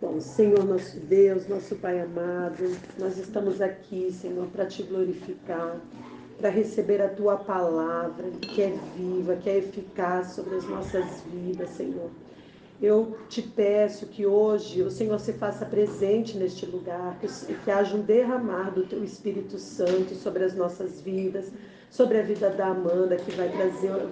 Bom, Senhor nosso Deus, nosso Pai amado, nós estamos aqui, Senhor, para te glorificar, para receber a tua palavra, que é viva, que é eficaz sobre as nossas vidas, Senhor. Eu te peço que hoje o Senhor se faça presente neste lugar, que haja um derramar do teu Espírito Santo sobre as nossas vidas, sobre a vida da Amanda, que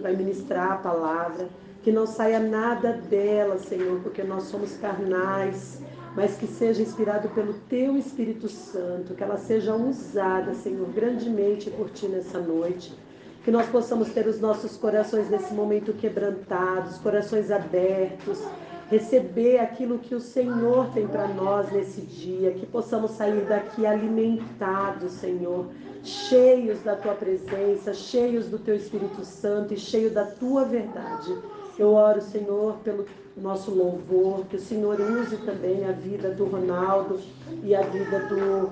vai ministrar a palavra, que não saia nada dela, Senhor, porque nós somos carnais, mas que seja inspirado pelo teu Espírito Santo, que ela seja usada, Senhor, grandemente por ti nessa noite. Que nós possamos ter os nossos corações nesse momento quebrantados, corações abertos, receber aquilo que o Senhor tem para nós nesse dia, que possamos sair daqui alimentados, Senhor, cheios da tua presença, cheios do teu Espírito Santo e cheios da tua verdade. Eu oro, Senhor, pelo nosso louvor, que o Senhor use também a vida do Ronaldo e a vida do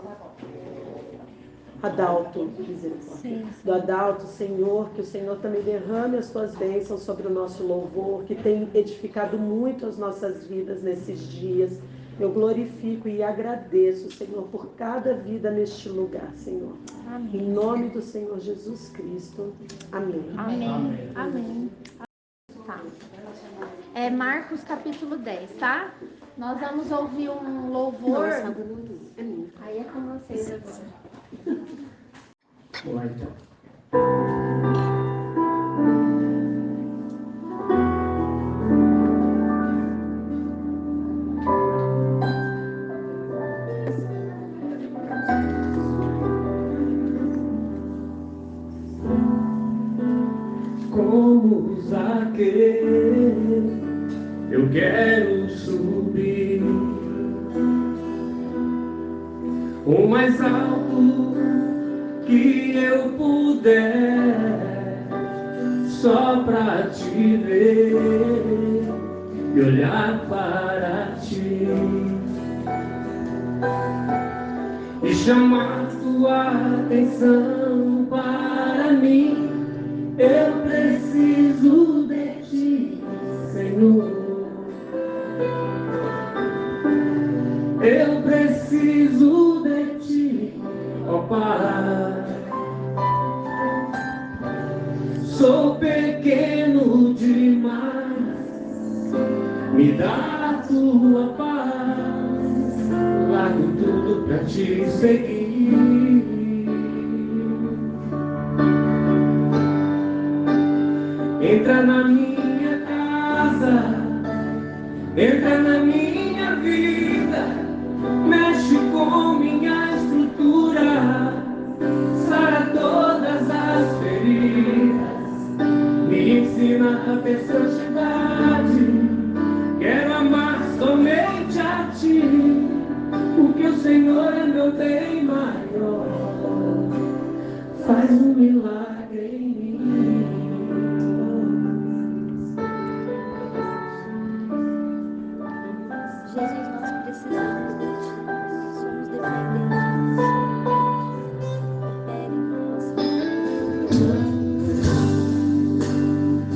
Adalto, do Adalto, Senhor, que o Senhor também derrame as tuas bênçãos sobre o nosso louvor, que tem edificado muito as nossas vidas nesses dias. Eu glorifico e agradeço, Senhor, por cada vida neste lugar, Senhor. Amém. Em nome do Senhor Jesus Cristo. Amém. Amém. Amém. Tá. É Marcos capítulo 10, tá? Nós vamos ouvir um louvor. Aí é com vocês agora. Olá, então. Como Zaqueu, eu quero subir o mais alto que eu puder, só pra te ver e olhar para ti e chamar tua atenção para mim. Eu preciso de ti, Senhor. Eu preciso de ti, ó Pai. Sou pequeno demais, me dá a tua paz. Largo tudo pra te seguir. Entra na minha casa, entra na minha vida, mexe com minha estrutura, sara todas as feridas, me ensina a ter santidade. Quero amar somente a ti, porque o Senhor é meu bem maior. Faz um milagre em mim. Jesus, nós precisamos de ti, somos dependentes.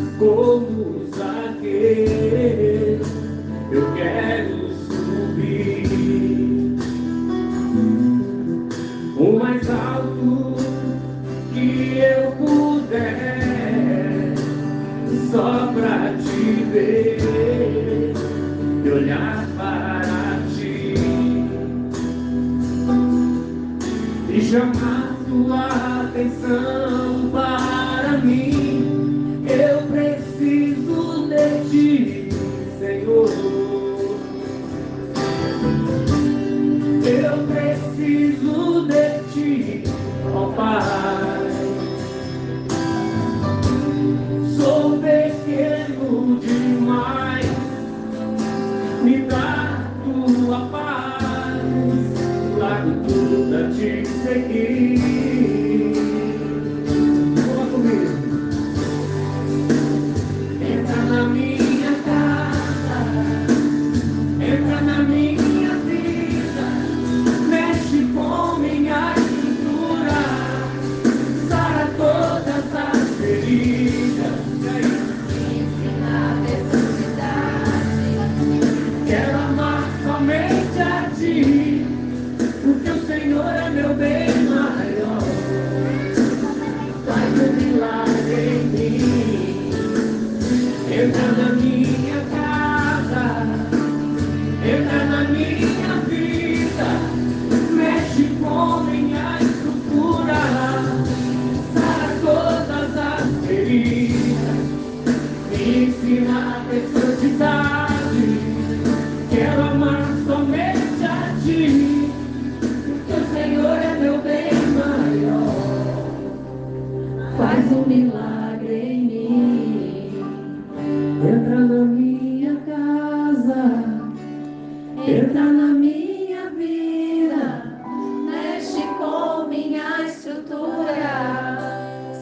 Como Zaqueu, eu quero subir o mais alto que eu puder, só pra te ver e olhar para ti e chamar tua atenção para mim. Eu preciso de ti, Senhor. Eu preciso de ti, ó Pai. Sou pequeno demais, me dá tua paz. Largo tudo pra te seguir. Vamos comigo. Entra na minha casa, entra na minha vida, mexe com minha estrutura, sara todas as feridas, me ensina a ter santidade. Quero amar somente entra na minha vida, mexe com minha estrutura, sara todas as feridas, me ensina a ter santidade, quero amar somente a ti, porque o Senhor é meu bem maior, faz um milagre em mim, entra na minha casa, entra na minha vida, mexe com minha estrutura,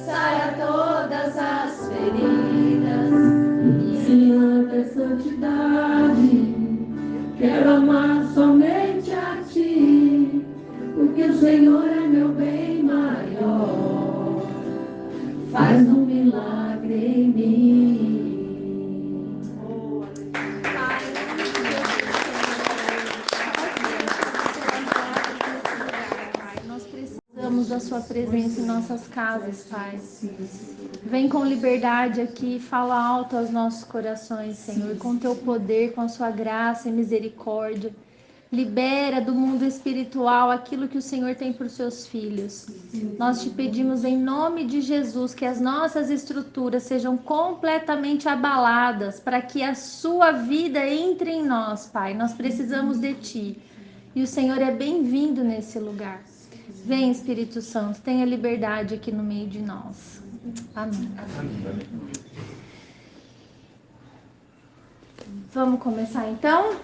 sara todas as feridas, me ensina a ter santidade, quero amar somente a ti, porque o Senhor é meu bem maior, faz um milagre em mim. Nós precisamos da sua presença em nossas casas, Pai. Vem com liberdade aqui, fala alto aos nossos corações, Senhor, com teu poder, com a sua graça e misericórdia. Libera do mundo espiritual aquilo que o Senhor tem para os seus filhos. Nós te pedimos em nome de Jesus que as nossas estruturas sejam completamente abaladas para que a sua vida entre em nós, Pai. Nós precisamos de ti. E o Senhor é bem-vindo nesse lugar. Vem, Espírito Santo, tenha liberdade aqui no meio de nós. Amém. Vamos começar então?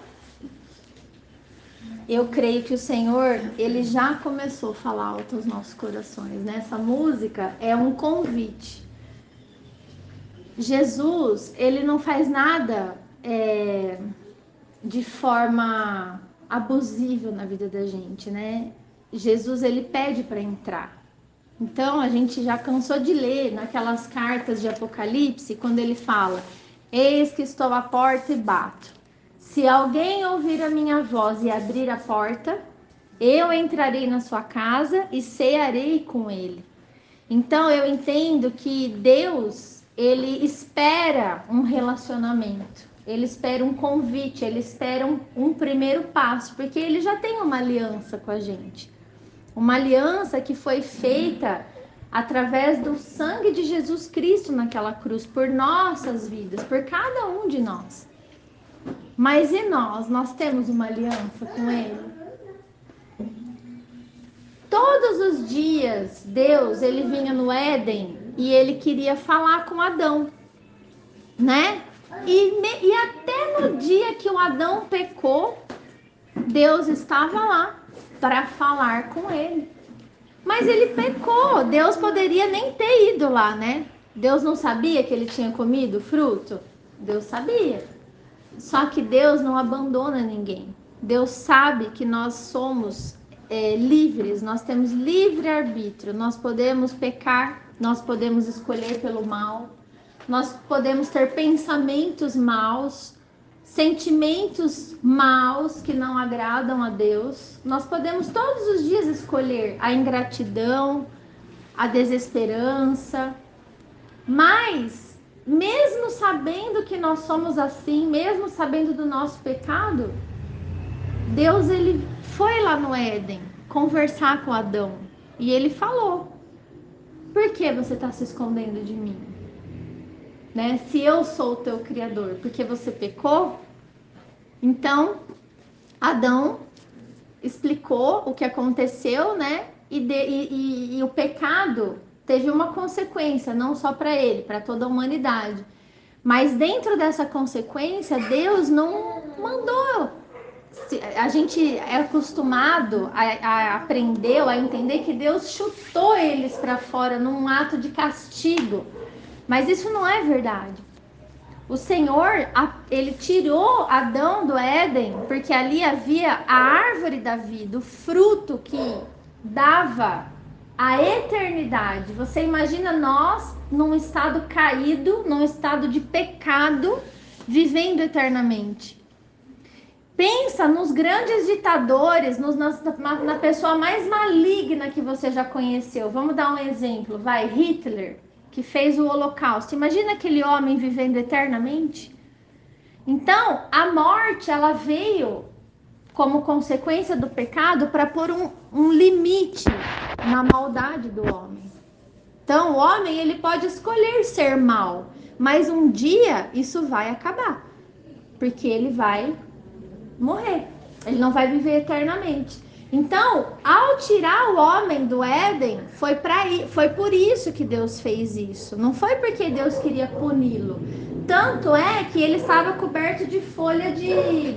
Eu creio que o Senhor, Ele já começou a falar alto aos nossos corações, né? Essa música é um convite. Jesus, Ele não faz nada de forma abusiva na vida da gente, né? Jesus, Ele pede para entrar. Então, a gente já cansou de ler naquelas cartas de Apocalipse, quando Ele fala, eis que estou à porta e bato. Se alguém ouvir a minha voz e abrir a porta, eu entrarei na sua casa e cearei com ele. Então eu entendo que Deus, ele espera um relacionamento, ele espera um convite, ele espera um primeiro passo, porque ele já tem uma aliança com a gente. Uma aliança que foi feita através do sangue de Jesus Cristo naquela cruz, por nossas vidas, por cada um de nós. Mas e nós? Nós temos uma aliança com Ele? Todos os dias, Deus, Ele vinha no Éden e Ele queria falar com Adão, né? E até no dia que o Adão pecou, Deus estava lá para falar com ele. Mas ele pecou, Deus poderia nem ter ido lá, né? Deus não sabia que ele tinha comido o fruto? Deus sabia. Só que Deus não abandona ninguém. Deus sabe que nós somos livres, nós temos livre-arbítrio, nós podemos pecar, nós podemos escolher pelo mal, nós podemos ter pensamentos maus, sentimentos maus que não agradam a Deus. Nós podemos todos os dias escolher a ingratidão, a desesperança, mas mesmo sabendo que nós somos assim, mesmo sabendo do nosso pecado, Deus, ele foi lá no Éden conversar com Adão e ele falou: por que você está se escondendo de mim? Né? Se eu sou o teu criador, porque você pecou? Então Adão explicou o que aconteceu, né? E o pecado teve uma consequência, não só para ele, para toda a humanidade. Mas dentro dessa consequência, Deus não mandou. A gente é acostumado a aprender, a entender que Deus chutou eles para fora num ato de castigo. Mas isso não é verdade. O Senhor, ele tirou Adão do Éden, porque ali havia a árvore da vida, o fruto que dava a eternidade. Você imagina nós num estado caído, num estado de pecado, vivendo eternamente. Pensa nos grandes ditadores, na pessoa mais maligna que você já conheceu. Vamos dar um exemplo, vai, Hitler, que fez o Holocausto. Imagina aquele homem vivendo eternamente. Então, a morte, ela veio como consequência do pecado para pôr um limite na maldade do homem. Então, o homem, ele pode escolher ser mal, mas um dia isso vai acabar, porque ele vai morrer, ele não vai viver eternamente. Então, ao tirar o homem do Éden, foi por isso que Deus fez isso. Não foi porque Deus queria puni-lo. Tanto é que ele estava coberto de folha de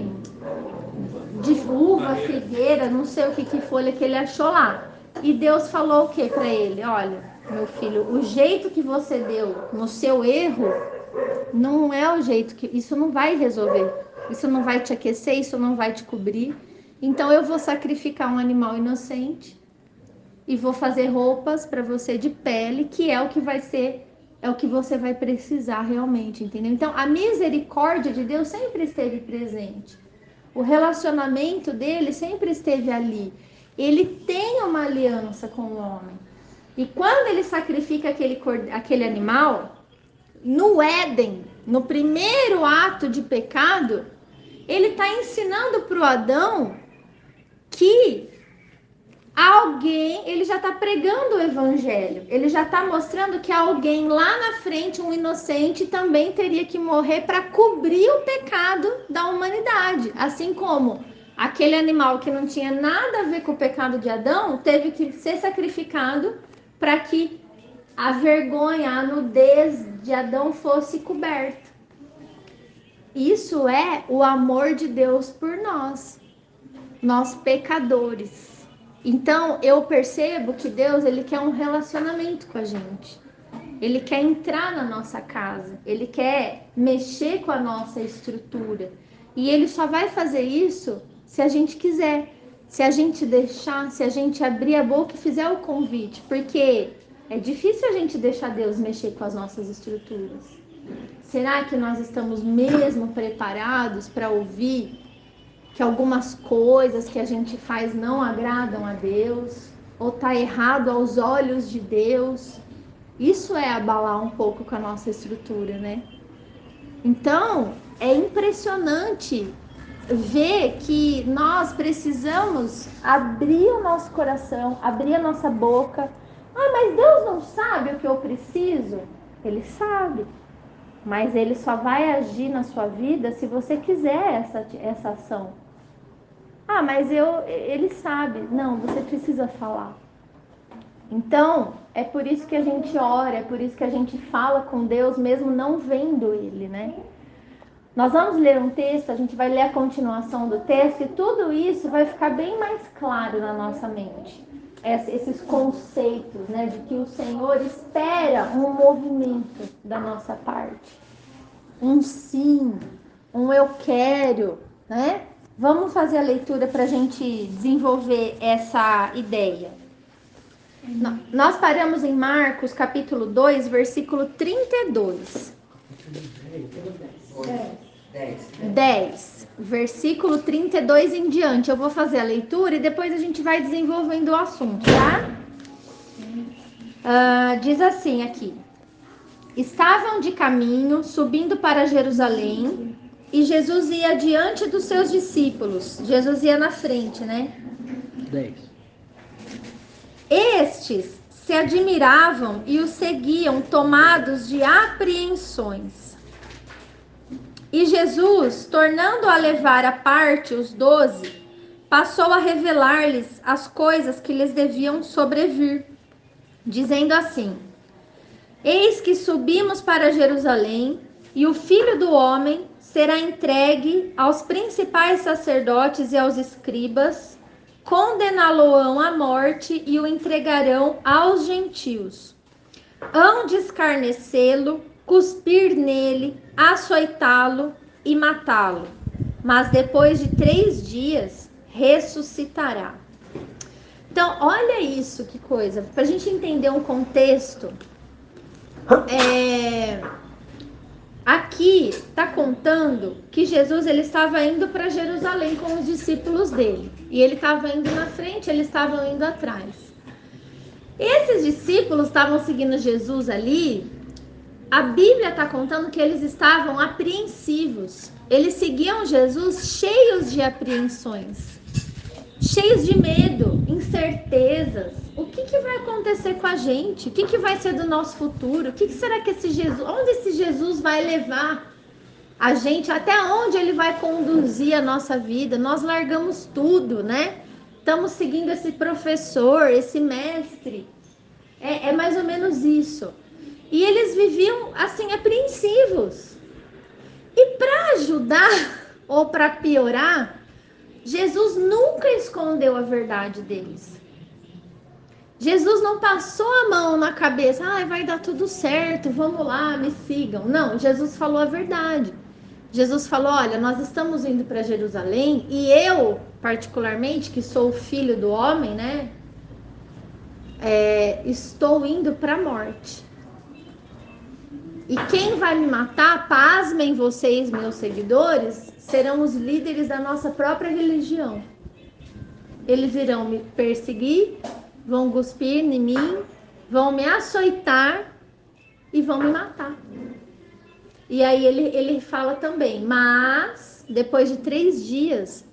uva, figueira, não sei o que folha que ele achou lá. E Deus falou o que para ele? Olha, meu filho, o jeito que você deu no seu erro não é o jeito que... Isso não vai resolver. Isso não vai te aquecer, isso não vai te cobrir. Então eu vou sacrificar um animal inocente e vou fazer roupas para você de pele, que é o que vai ser, é o que você vai precisar realmente, entendeu? Então a misericórdia de Deus sempre esteve presente. O relacionamento dele sempre esteve ali. Ele tem uma aliança com o homem. E quando ele sacrifica aquele animal, no Éden, no primeiro ato de pecado, ele está ensinando para o Adão que alguém, ele já está pregando o evangelho, ele já está mostrando que alguém lá na frente, um inocente, também teria que morrer para cobrir o pecado da humanidade. Assim como aquele animal que não tinha nada a ver com o pecado de Adão teve que ser sacrificado para que a vergonha, a nudez de Adão fosse coberta. Isso é o amor de Deus por nós pecadores. Então eu percebo que Deus, ele quer um relacionamento com a gente. Ele quer entrar na nossa casa, ele quer mexer com a nossa estrutura. E ele só vai fazer isso se a gente quiser, se a gente deixar, se a gente abrir a boca e fizer o convite, porque é difícil a gente deixar Deus mexer com as nossas estruturas. Será que nós estamos mesmo preparados para ouvir que algumas coisas que a gente faz não agradam a Deus, ou está errado aos olhos de Deus? Isso é abalar um pouco com a nossa estrutura, né? Então, é impressionante ver que nós precisamos abrir o nosso coração, abrir a nossa boca. Ah, mas Deus não sabe o que eu preciso? Ele sabe. Mas ele só vai agir na sua vida se você quiser essa ação. Ah, mas ele sabe. Não, você precisa falar. Então, é por isso que a gente ora, é por isso que a gente fala com Deus, mesmo não vendo ele, né? Nós vamos ler um texto, a gente vai ler a continuação do texto e tudo isso vai ficar bem mais claro na nossa mente. Esses conceitos, né, de que o Senhor espera um movimento da nossa parte. Um sim, um eu quero, né? Vamos fazer a leitura para a gente desenvolver essa ideia. Nós paramos em Marcos, capítulo 2, versículo 32. 10, versículo 32 em diante. Eu vou fazer a leitura e depois a gente vai desenvolvendo o assunto, tá? Diz assim aqui: estavam de caminho, subindo para Jerusalém, e Jesus ia diante dos seus discípulos. Jesus ia na frente, né? 10. Estes se admiravam e o seguiam, tomados de apreensões. E Jesus, tornando a levar à parte os 12, passou a revelar-lhes as coisas que lhes deviam sobrevir, dizendo assim: eis que subimos para Jerusalém, e o Filho do Homem será entregue aos principais sacerdotes e aos escribas, condená-lo-ão à morte e o entregarão aos gentios. Hão de escarnecê-lo, cuspir nele, açoitá-lo e matá-lo. Mas depois de 3 dias ressuscitará. Então, olha isso, que coisa. Para a gente entender um contexto, aqui está contando que Jesus ele estava indo para Jerusalém com os discípulos dele. E ele estava indo na frente, eles estavam indo atrás. Esses discípulos estavam seguindo Jesus ali. A Bíblia está contando que eles estavam apreensivos. Eles seguiam Jesus cheios de apreensões, cheios de medo, incertezas. O que vai acontecer com a gente? O que vai ser do nosso futuro? O que será que esse Jesus, onde esse Jesus vai levar a gente? Até onde ele vai conduzir a nossa vida? Nós largamos tudo, né? Estamos seguindo esse professor, esse mestre. É mais ou menos isso. E eles viviam assim, apreensivos. E para ajudar ou para piorar, Jesus nunca escondeu a verdade deles. Jesus não passou a mão na cabeça, vai dar tudo certo, vamos lá, me sigam. Não, Jesus falou a verdade. Jesus falou, olha, nós estamos indo para Jerusalém e eu, particularmente, que sou o filho do homem, né? Estou indo para a morte. E quem vai me matar, pasmem vocês, meus seguidores, serão os líderes da nossa própria religião. Eles irão me perseguir, vão cuspir em mim, vão me açoitar e vão me matar. E aí ele fala também, mas depois de 3 dias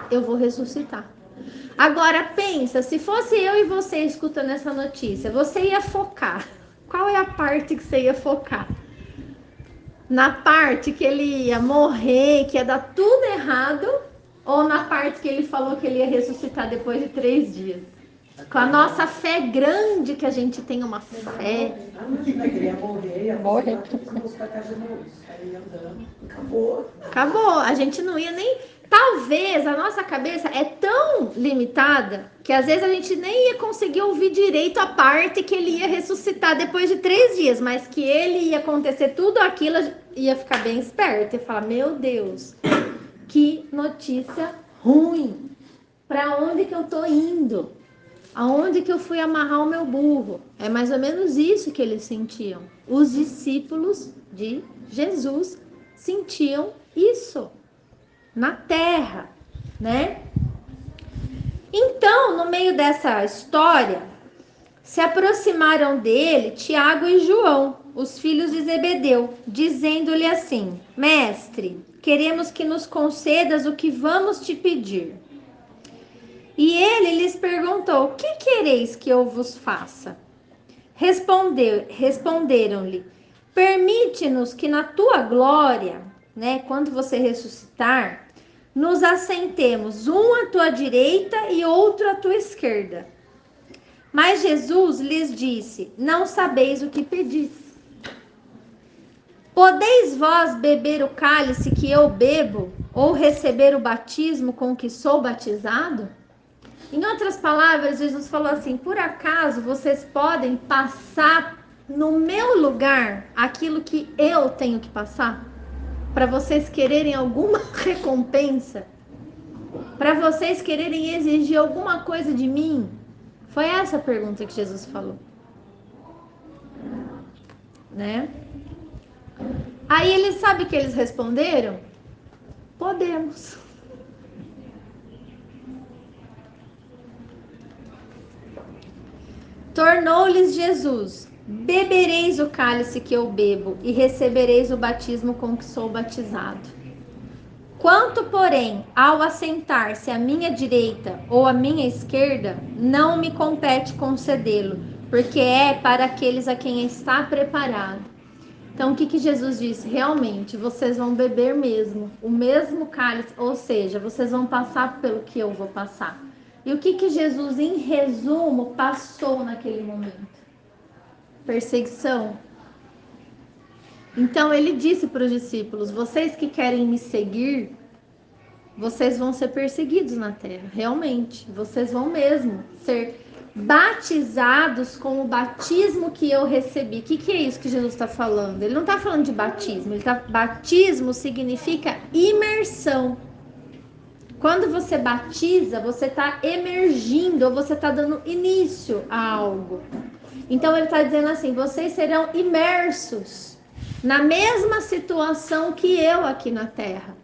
eu vou ressuscitar. Agora pensa, se fosse eu e você escutando essa notícia, você ia focar. Qual é a parte que você ia focar? Na parte que ele ia morrer, que ia dar tudo errado, ou na parte que ele falou que ele ia ressuscitar depois de 3 dias? Com a nossa fé grande, que a gente tem uma fé. Ele ia morrer, ia morrer. Acabou. A gente não ia nem... Talvez a nossa cabeça é tão limitada que às vezes a gente nem ia conseguir ouvir direito a parte que ele ia ressuscitar depois de 3 dias, mas que ele ia acontecer tudo aquilo, ia ficar bem esperto e falar, meu Deus, que notícia ruim. Para onde que eu tô indo? Aonde que eu fui amarrar o meu burro? É mais ou menos isso que eles sentiam. Os discípulos de Jesus sentiam isso na terra, né? Então, no meio dessa história, se aproximaram dele Tiago e João, os filhos de Zebedeu, dizendo-lhe assim, mestre, queremos que nos concedas o que vamos te pedir. E ele lhes perguntou, o que quereis que eu vos faça? Responderam-lhe, permite-nos que na tua glória, né, quando você ressuscitar, nos assentemos um à tua direita e outro à tua esquerda. Mas Jesus lhes disse, não sabeis o que pedis. Podeis vós beber o cálice que eu bebo, ou receber o batismo com que sou batizado? Em outras palavras, Jesus falou assim, por acaso vocês podem passar no meu lugar aquilo que eu tenho que passar? Para vocês quererem alguma recompensa? Para vocês quererem exigir alguma coisa de mim? Foi essa a pergunta que Jesus falou. Né? Aí eles, sabe o que eles responderam? Podemos. Tornou-lhes Jesus, bebereis o cálice que eu bebo e recebereis o batismo com que sou batizado. Quanto, porém, ao assentar-se à minha direita ou à minha esquerda, não me compete concedê-lo, porque é para aqueles a quem está preparado. Então, o que Jesus disse? Realmente, vocês vão beber mesmo, o mesmo cálice, ou seja, vocês vão passar pelo que eu vou passar. E o que Jesus, em resumo, passou naquele momento? Perseguição. Então, ele disse para os discípulos, vocês que querem me seguir, vocês vão ser perseguidos na terra, realmente. Vocês vão mesmo ser batizados com o batismo que eu recebi. O que é isso que Jesus está falando? Ele não está falando de batismo. Batismo significa imersão. Quando você batiza, você está emergindo, ou você está dando início a algo. Então ele está dizendo assim, vocês serão imersos na mesma situação que eu aqui na terra.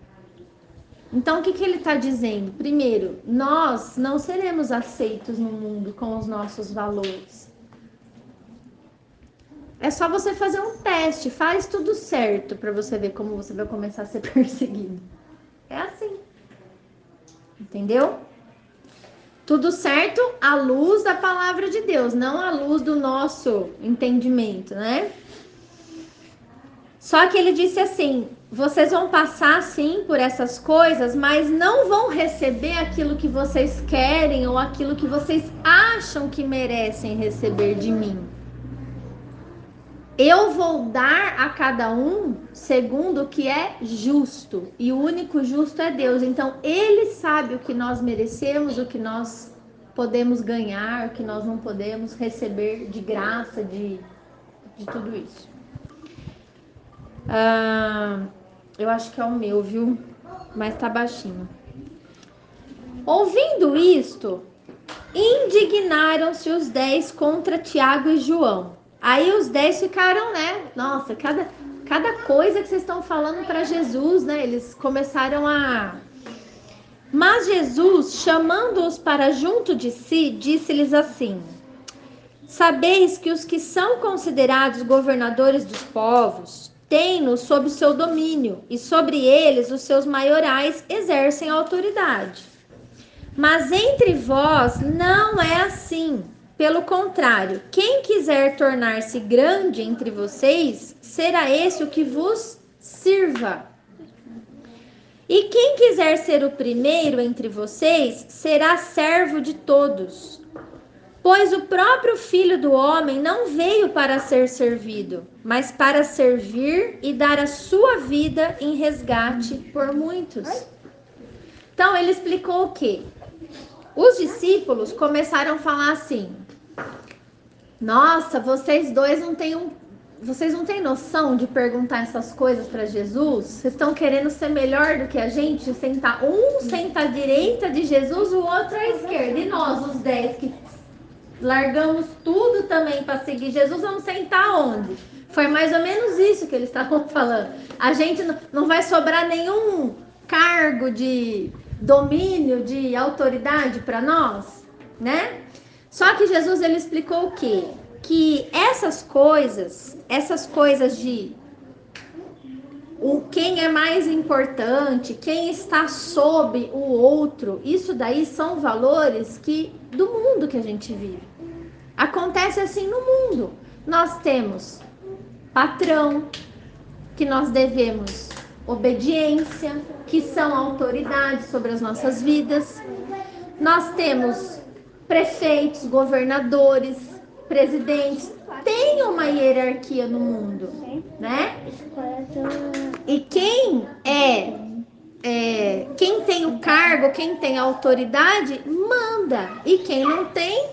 Então o que ele está dizendo? Primeiro, nós não seremos aceitos no mundo com os nossos valores. É só você fazer um teste, faz tudo certo para você ver como você vai começar a ser perseguido. É assim. Entendeu? Tudo certo à luz da palavra de Deus, não à luz do nosso entendimento, né? Só que ele disse assim: vocês vão passar sim por essas coisas, mas não vão receber aquilo que vocês querem ou aquilo que vocês acham que merecem receber de mim. Eu vou dar a cada um segundo o que é justo, e o único justo é Deus. Então ele sabe o que nós merecemos, o que nós podemos ganhar, o que nós não podemos receber de graça, de tudo isso. Eu acho que é o meu, viu? Mas tá baixinho. Ouvindo isto, indignaram-se os 10 contra Tiago e João. Aí os 10 ficaram, né? Nossa, cada coisa que vocês estão falando para Jesus, né? Eles começaram a... Mas Jesus, chamando-os para junto de si, disse-lhes assim: sabeis que os que são considerados governadores dos povos têm-nos sob seu domínio, e sobre eles os seus maiorais exercem autoridade. Mas entre vós não é assim. Pelo contrário, quem quiser tornar-se grande entre vocês, será esse o que vos sirva. E quem quiser ser o primeiro entre vocês, será servo de todos. Pois o próprio Filho do Homem não veio para ser servido, mas para servir e dar a sua vida em resgate por muitos. Então ele explicou o quê? Os discípulos começaram a falar assim: nossa, vocês dois vocês não têm noção de perguntar essas coisas para Jesus? Vocês estão querendo ser melhor do que a gente? Um senta à direita de Jesus, o outro à esquerda. E nós, os 10 que largamos tudo também para seguir Jesus, vamos sentar onde? Foi mais ou menos isso que eles estavam falando. A gente não vai sobrar nenhum cargo de domínio, de autoridade para nós, né? Só que Jesus, ele explicou o quê? Que essas coisas de quem é mais importante, quem está sob o outro, isso daí são valores do mundo que a gente vive. Acontece assim no mundo. Nós temos patrão, que nós devemos obediência, que são autoridades sobre as nossas vidas. Nós temos prefeitos, governadores, presidentes. Tem uma hierarquia no mundo, né? E quem tem o cargo, quem tem a autoridade, manda. E quem não tem,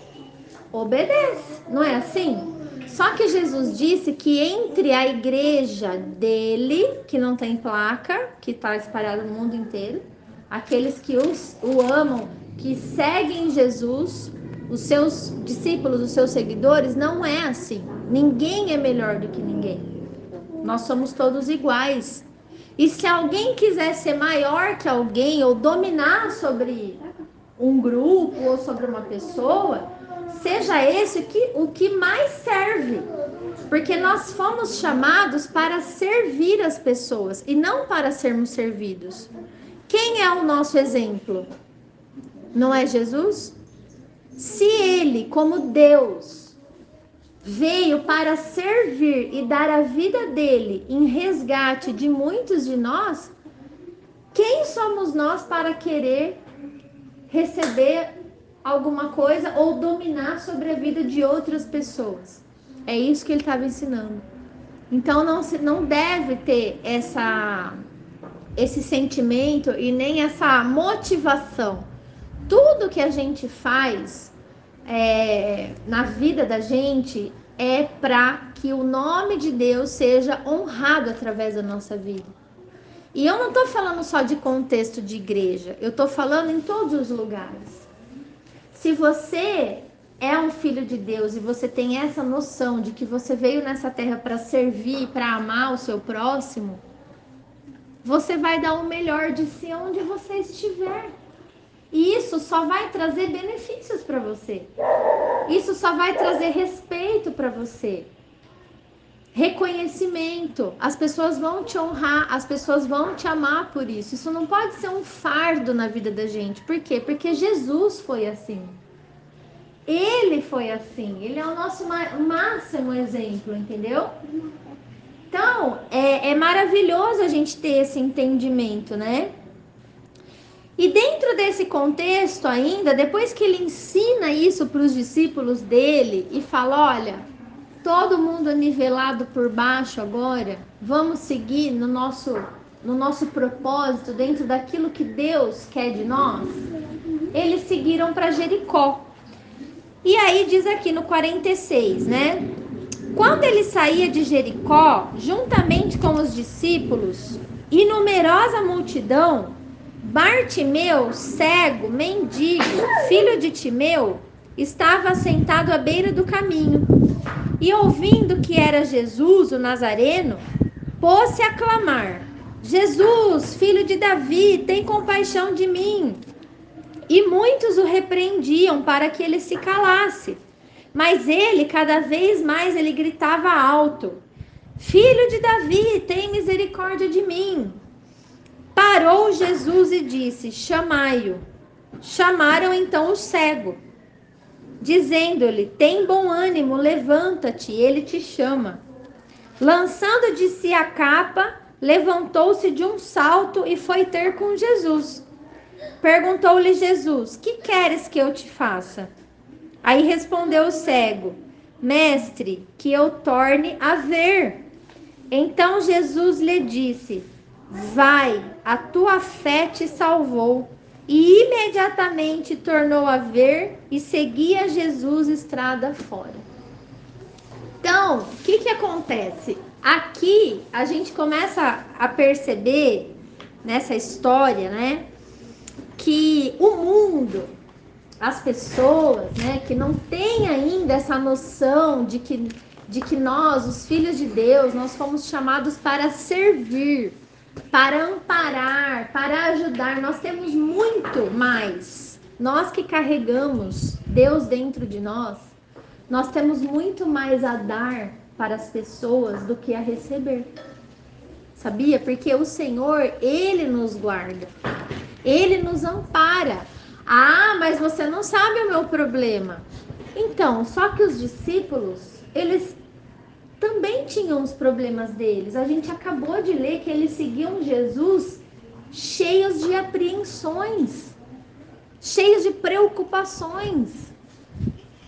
obedece. Não é assim? Só que Jesus disse que entre a igreja dele, que não tem placa, que está espalhada no mundo inteiro, aqueles que o amam, que seguem Jesus, os seus discípulos, os seus seguidores, não é assim. Ninguém é melhor do que ninguém. Nós somos todos iguais. E se alguém quiser ser maior que alguém ou dominar sobre um grupo ou sobre uma pessoa, seja esse o que mais serve. Porque nós fomos chamados para servir as pessoas e não para sermos servidos. Quem é o nosso exemplo? Não é Jesus? Se ele, como Deus, veio para servir e dar a vida dele em resgate de muitos de nós, quem somos nós para querer receber alguma coisa ou dominar sobre a vida de outras pessoas? É isso que ele estava ensinando. Então não deve ter esse sentimento e nem essa motivação. Tudo que a gente faz na vida da gente é para que o nome de Deus seja honrado através da nossa vida. E eu não estou falando só de contexto de igreja, eu estou falando em todos os lugares. Se você é um filho de Deus e você tem essa noção de que você veio nessa terra para servir, para amar o seu próximo, você vai dar o melhor de si onde você estiver. E isso só vai trazer benefícios para você. Isso só vai trazer respeito para você. reconhecimento. As pessoas vão te honrar, as pessoas vão te amar por isso. Isso não pode ser um fardo na vida da gente. Por quê? Porque Jesus foi assim. Ele foi assim. Ele é o nosso máximo exemplo, entendeu? Então, é maravilhoso a gente ter esse entendimento, né? E dentro desse contexto ainda, depois que ele ensina isso para os discípulos dele e fala, olha, todo mundo nivelado por baixo agora, vamos seguir no nosso propósito, dentro daquilo que Deus quer de nós, eles seguiram para Jericó. E aí diz aqui no 46, né? Quando ele saía de Jericó, juntamente com os discípulos e numerosa multidão, Bartimeu, cego, mendigo, filho de Timeu, estava sentado à beira do caminho. E ouvindo que era Jesus, o Nazareno, pôs-se a clamar: Jesus, filho de Davi, tem compaixão de mim. E muitos o repreendiam para que ele se calasse. Mas ele, cada vez mais, ele gritava alto: Filho de Davi, tem misericórdia de mim. Parou Jesus e disse: chamai-o. Chamaram então o cego, dizendo-lhe: tem bom ânimo, levanta-te, ele te chama. Lançando de si a capa, levantou-se de um salto e foi ter com Jesus. Perguntou-lhe Jesus: que queres que eu te faça? Aí respondeu o cego: mestre, que eu torne a ver. Então Jesus lhe disse: vai, a tua fé te salvou. E imediatamente tornou a ver e seguia Jesus estrada fora. Então, o que acontece? Aqui a gente começa a perceber nessa história, né, que o mundo, as pessoas, né, que não têm ainda essa noção de que nós, os filhos de Deus, nós fomos chamados para servir, para amparar, para ajudar. Nós temos muito mais. Nós que carregamos Deus dentro de nós, nós temos muito mais a dar para as pessoas do que a receber. Sabia? Porque o Senhor, Ele nos guarda. Ele nos ampara. Ah, mas você não sabe o meu problema. Então, só que os discípulos, eles também tinham os problemas deles. A gente acabou de ler que eles seguiam Jesus cheios de apreensões, cheios de preocupações.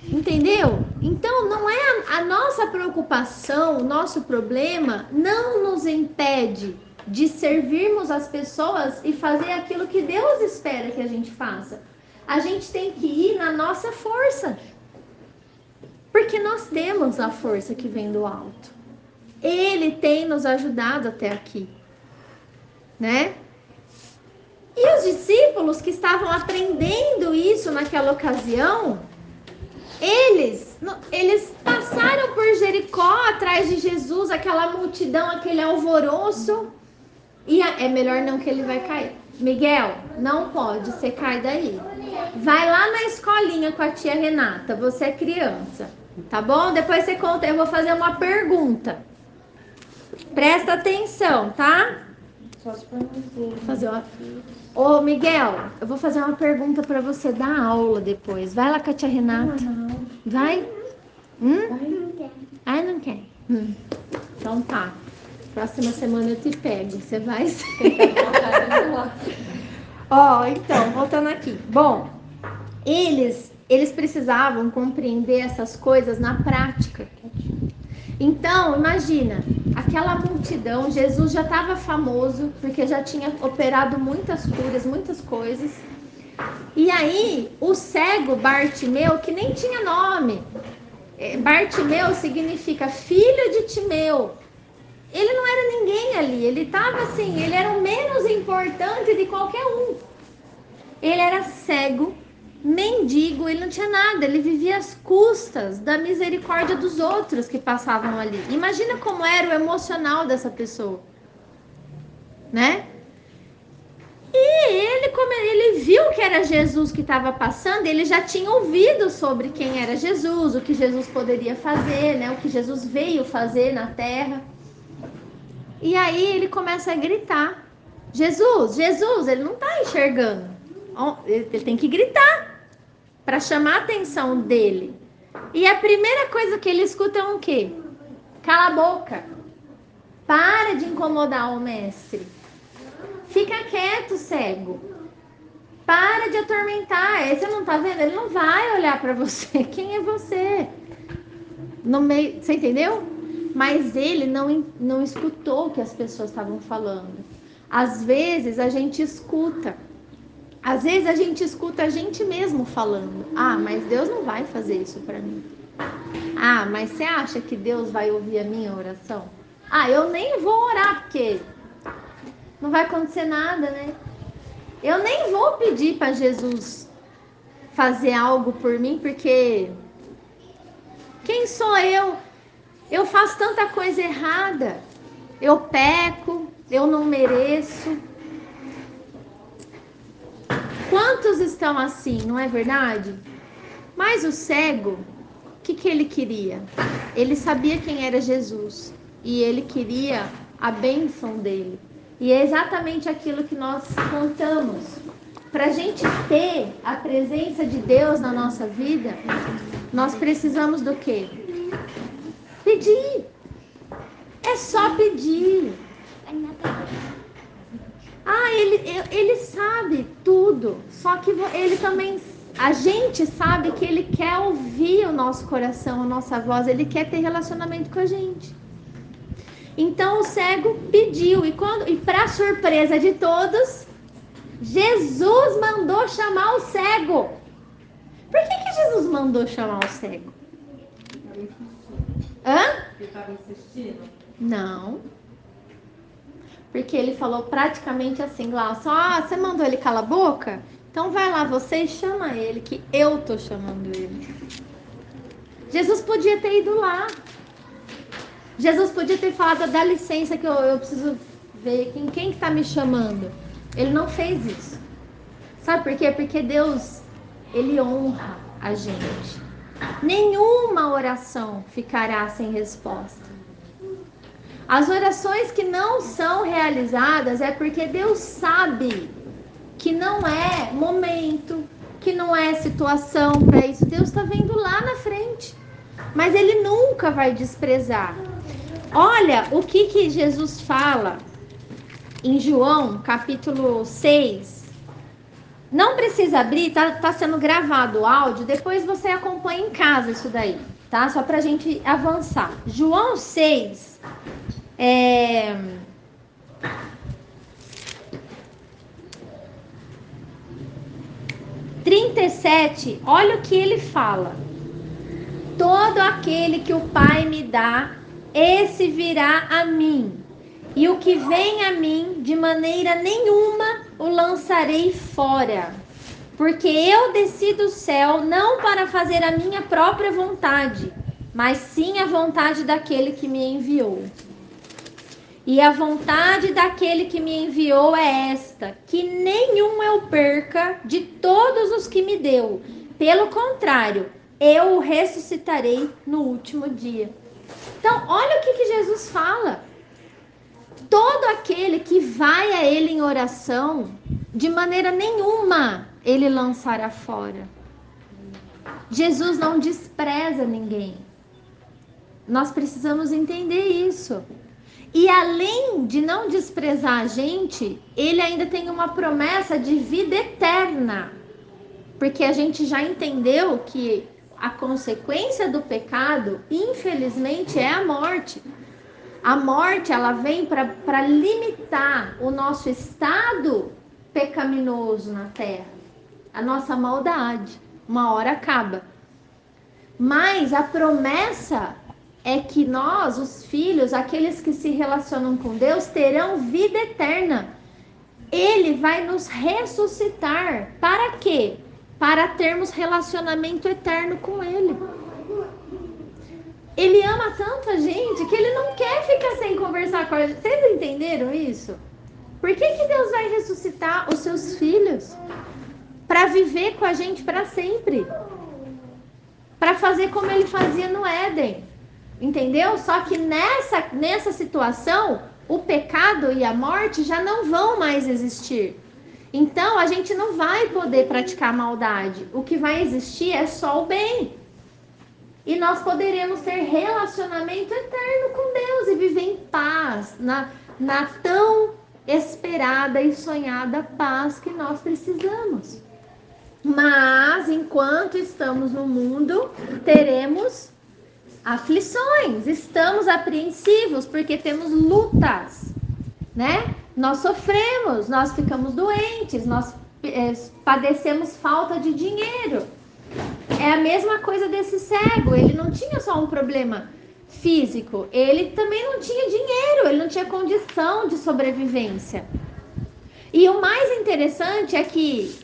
Entendeu? Então, não é a nossa preocupação, o nosso problema não nos impede de servirmos as pessoas e fazer aquilo que Deus espera que a gente faça. A gente tem que ir na nossa força. Porque nós temos a força que vem do alto. Ele tem nos ajudado até aqui, né? E os discípulos que estavam aprendendo isso naquela ocasião, eles passaram por Jericó atrás de Jesus, aquela multidão, aquele alvoroço. E é melhor não, que ele vai cair. Miguel, não pode, você cai daí. Vai lá na escolinha com a tia Renata, você é criança. Tá bom? Depois você conta, eu vou fazer uma pergunta. Presta atenção, tá? Só se for Fazer uma... Ô, Miguel, eu vou fazer uma pergunta pra você dar aula depois. Vai lá com a tia Renata. Vai? Não quer. Ai, não quer. Então tá. Próxima semana eu te pego. Você vai ser. Ó, então, voltando aqui. Bom, eles precisavam compreender essas coisas na prática. Então, imagina, aquela multidão, Jesus já estava famoso, porque já tinha operado muitas curas, muitas coisas. E aí, o cego Bartimeu, que nem tinha nome, Bartimeu significa filho de Timeu. Ele não era ninguém ali, ele estava assim, ele era o menos importante de qualquer um. Ele era cego, mendigo, ele não tinha nada, ele vivia às custas da misericórdia dos outros que passavam ali. Imagina como era o emocional dessa pessoa, né? E ele começou ele viu que era Jesus que estava passando, ele já tinha ouvido sobre quem era Jesus, o que Jesus poderia fazer, né? O que Jesus veio fazer na terra. E aí ele começa a gritar: Jesus, Jesus, ele não está enxergando. Ele tem que gritar para chamar a atenção dele. E a primeira coisa que ele escuta é um quê? Cala a boca. Para de incomodar o mestre. Fica quieto, cego. Para de atormentar. Você não tá vendo? Ele não vai olhar para você. Quem é você? No meio, você entendeu? Mas ele não escutou o que as pessoas estavam falando. Às vezes a gente escuta. Às vezes a gente escuta a gente mesmo falando: ah, mas Deus não vai fazer isso para mim. Ah, mas você acha que Deus vai ouvir a minha oração? Ah, eu nem vou orar porque não vai acontecer nada, né? Eu nem vou pedir para Jesus fazer algo por mim, porque quem sou eu? Eu faço tanta coisa errada. Eu peco, eu não mereço. Quantos estão assim, não é verdade? Mas o cego, o que ele queria? Ele sabia quem era Jesus e ele queria a bênção dele. E é exatamente aquilo que nós cantamos. Para a gente ter a presença de Deus na nossa vida, nós precisamos do quê? Pedir. É só pedir. Ah, ele sabe tudo. Só que ele também, a gente sabe que ele quer ouvir o nosso coração, a nossa voz. Ele quer ter relacionamento com a gente. Então o cego pediu. E para surpresa de todos, Jesus mandou chamar o cego. Por que Jesus mandou chamar o cego? Hã? Ele estava insistindo? Não. Porque ele falou praticamente assim, Glaucio: ah, você mandou ele calar a boca? Então vai lá você e chama ele, que eu tô chamando ele. Jesus podia ter ido lá. Jesus podia ter falado: dá licença que eu preciso ver quem que tá me chamando. Ele não fez isso. Sabe por quê? Porque Deus, ele honra a gente. Nenhuma oração ficará sem resposta. As orações que não são realizadas é porque Deus sabe que não é momento, que não é situação para isso. Deus está vendo lá na frente. Mas ele nunca vai desprezar. Olha o que Jesus fala em João, capítulo 6. Não precisa abrir, tá sendo gravado o áudio. Depois você acompanha em casa isso daí, tá? Só pra gente avançar. João 6. 37, olha o que ele fala: todo aquele que o Pai me dá, esse virá a mim, e o que vem a mim, de maneira nenhuma o lançarei fora, porque eu desci do céu não para fazer a minha própria vontade, mas sim a vontade daquele que me enviou. E a vontade daquele que me enviou é esta: que nenhum eu perca de todos os que me deu. Pelo contrário, eu o ressuscitarei no último dia. Então, olha o que Jesus fala. Todo aquele que vai a ele em oração, de maneira nenhuma ele lançará fora. Jesus não despreza ninguém. Nós precisamos entender isso. E além de não desprezar a gente, ele ainda tem uma promessa de vida eterna. Porque a gente já entendeu que a consequência do pecado, infelizmente, é a morte. A morte, ela vem para limitar o nosso estado pecaminoso na terra. A nossa maldade. Uma hora acaba. Mas a promessa é que nós, os filhos, aqueles que se relacionam com Deus, terão vida eterna. Ele vai nos ressuscitar. Para quê? Para termos relacionamento eterno com Ele. Ele ama tanto a gente que Ele não quer ficar sem conversar com a gente. Vocês entenderam isso? Por que Deus vai ressuscitar os seus filhos? Para viver com a gente para sempre. Para fazer como ele fazia no Éden. Entendeu? Só que nessa situação, o pecado e a morte já não vão mais existir. Então, a gente não vai poder praticar maldade. O que vai existir é só o bem. E nós poderemos ter relacionamento eterno com Deus e viver em paz, na tão esperada e sonhada paz que nós precisamos. Mas, enquanto estamos no mundo, teremos aflições, estamos apreensivos porque temos lutas, né? Nós sofremos, nós ficamos doentes, nós padecemos falta de dinheiro. É a mesma coisa desse cego, ele não tinha só um problema físico, ele também não tinha dinheiro, ele não tinha condição de sobrevivência. E o mais interessante é que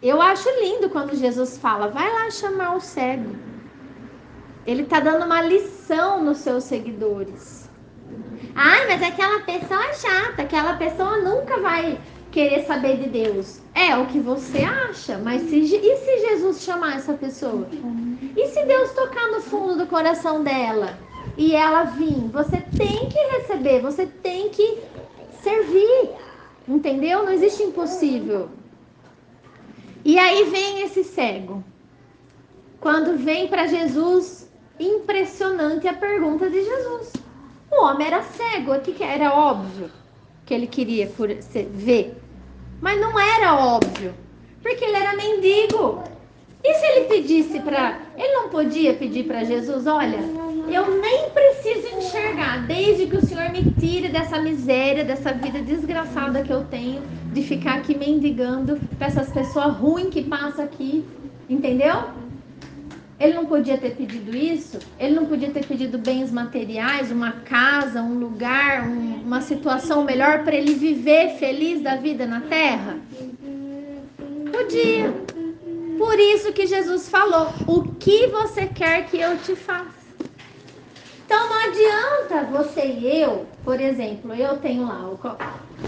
eu acho lindo quando Jesus fala, vai lá chamar o cego. Ele está dando uma lição nos seus seguidores. Ai, mas aquela pessoa é chata, aquela pessoa nunca vai querer saber de Deus. É o que você acha, mas e se Jesus chamar essa pessoa? E se Deus tocar no fundo do coração dela e ela vir? Você tem que receber, você tem que servir, entendeu? Não existe impossível. E aí vem esse cego. Quando vem para Jesus, impressionante a pergunta de Jesus. O homem era cego, aqui que era óbvio que ele queria ver. Mas não era óbvio, porque ele era mendigo. E se ele pedisse para... Ele não podia pedir para Jesus, olha, eu nem preciso enxergar, desde que o Senhor me tire dessa miséria, dessa vida desgraçada que eu tenho, de ficar aqui mendigando para essas pessoas ruins que passam aqui, entendeu? Ele não podia ter pedido isso? Ele não podia ter pedido bens materiais, uma casa, um lugar, uma situação melhor para ele viver feliz da vida na terra? Podia. Por isso que Jesus falou, o que você quer que eu te faça? Então não adianta você e eu, por exemplo, eu tenho lá,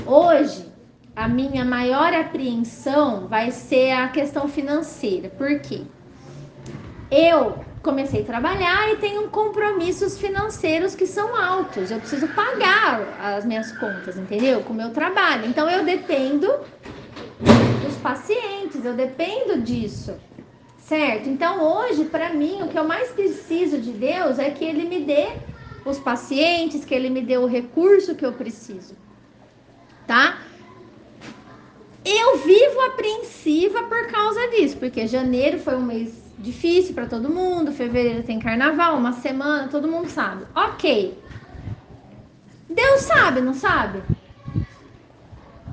hoje a minha maior apreensão vai ser a questão financeira. Por quê? Eu comecei a trabalhar e tenho compromissos financeiros que são altos. Eu preciso pagar as minhas contas, entendeu? Com o meu trabalho. Então, eu dependo dos pacientes, eu dependo disso, certo? Então, hoje, para mim, o que eu mais preciso de Deus é que Ele me dê os pacientes, que Ele me dê o recurso que eu preciso, tá? Eu vivo apreensiva por causa disso, porque janeiro foi um mês difícil para todo mundo, fevereiro tem carnaval, uma semana, todo mundo sabe. Ok. Deus sabe, não sabe?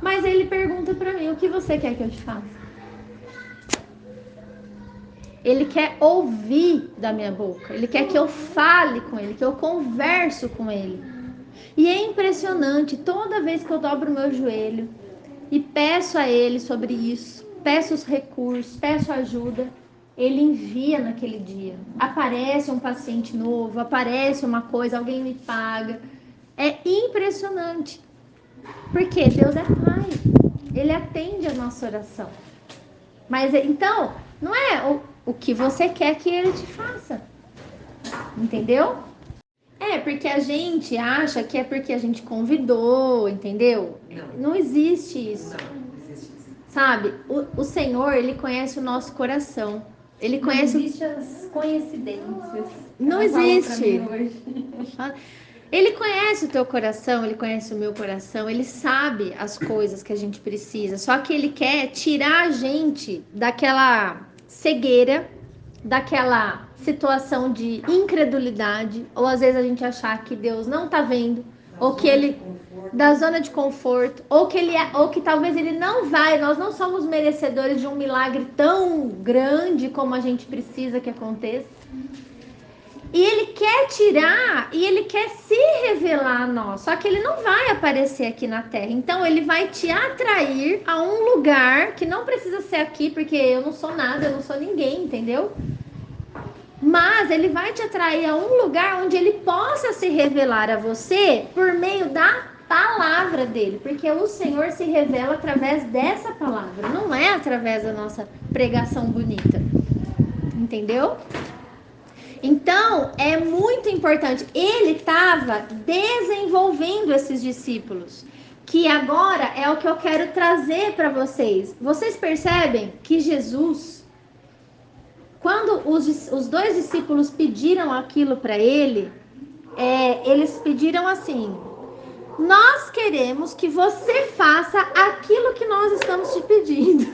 Mas ele pergunta para mim, o que você quer que eu te faça? Ele quer ouvir da minha boca, ele quer que eu fale com ele, que eu converso com ele. E é impressionante, toda vez que eu dobro o meu joelho e peço a ele sobre isso, peço os recursos, peço ajuda, ele envia naquele dia. Aparece um paciente novo, aparece uma coisa, alguém me paga. É impressionante. Porque Deus é Pai. Ele atende a nossa oração. Mas então, não é o que você quer que Ele te faça. Entendeu? É, porque a gente acha que é porque a gente convidou, entendeu? Não existe isso. Sabe? O Senhor, Ele conhece o nosso coração. Ele conhece... Não existe as coincidências. Não existe. Ele conhece o teu coração, ele conhece o meu coração, ele sabe as coisas que a gente precisa. Só que ele quer tirar a gente daquela cegueira, daquela situação de incredulidade, ou às vezes a gente achar que Deus não tá vendo, ou que ele... da zona de conforto, ou que talvez ele não vai, nós não somos merecedores de um milagre tão grande como a gente precisa que aconteça. E ele quer tirar, e ele quer se revelar a nós, só que ele não vai aparecer aqui na Terra. Então ele vai te atrair a um lugar que não precisa ser aqui, porque eu não sou nada, eu não sou ninguém, entendeu? Mas ele vai te atrair a um lugar onde ele possa se revelar a você por meio da palavra dele, porque o Senhor se revela através dessa palavra, não é através da nossa pregação bonita. Entendeu? Então, é muito importante. Ele estava desenvolvendo esses discípulos, que agora é o que eu quero trazer para vocês. Vocês percebem que Jesus, quando os dois discípulos pediram aquilo para ele, eles pediram assim: nós queremos que você faça aquilo que nós estamos te pedindo.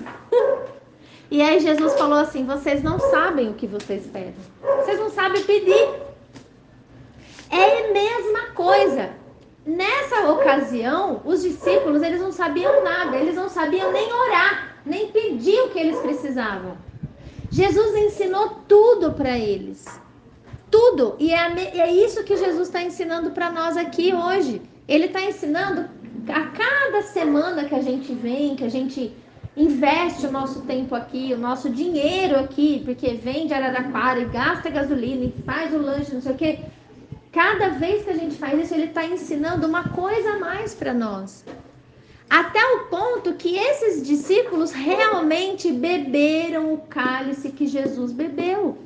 E aí Jesus falou assim: vocês não sabem o que vocês pedem. Vocês não sabem pedir. É a mesma coisa. Nessa ocasião, os discípulos, eles não sabiam nada. Eles não sabiam nem orar, nem pedir o que eles precisavam. Jesus ensinou tudo para eles. Tudo. E é isso que Jesus está ensinando para nós aqui hoje. Ele está ensinando a cada semana que a gente vem, que a gente investe o nosso tempo aqui, o nosso dinheiro aqui, porque vem de Araraquara e gasta gasolina e faz o lanche, não sei o quê. Cada vez que a gente faz isso, ele está ensinando uma coisa a mais para nós. Até o ponto que esses discípulos realmente beberam o cálice que Jesus bebeu.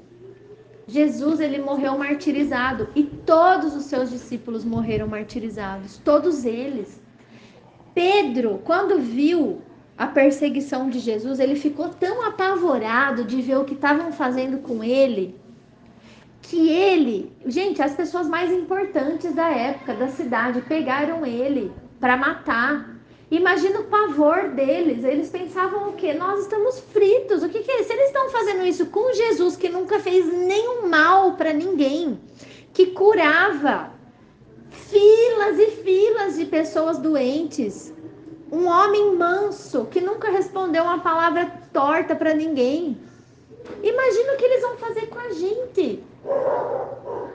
Jesus, ele morreu martirizado e todos os seus discípulos morreram martirizados, todos eles. Pedro, quando viu a perseguição de Jesus, ele ficou tão apavorado de ver o que estavam fazendo com ele, que ele, gente, as pessoas mais importantes da época, da cidade, pegaram ele para matar. Imagina o pavor deles. Eles pensavam o quê? Nós estamos fritos. O que é? Se eles estão fazendo isso com Jesus, que nunca fez nenhum mal para ninguém, que curava filas e filas de pessoas doentes, um homem manso, que nunca respondeu uma palavra torta para ninguém. Imagina o que eles vão fazer com a gente.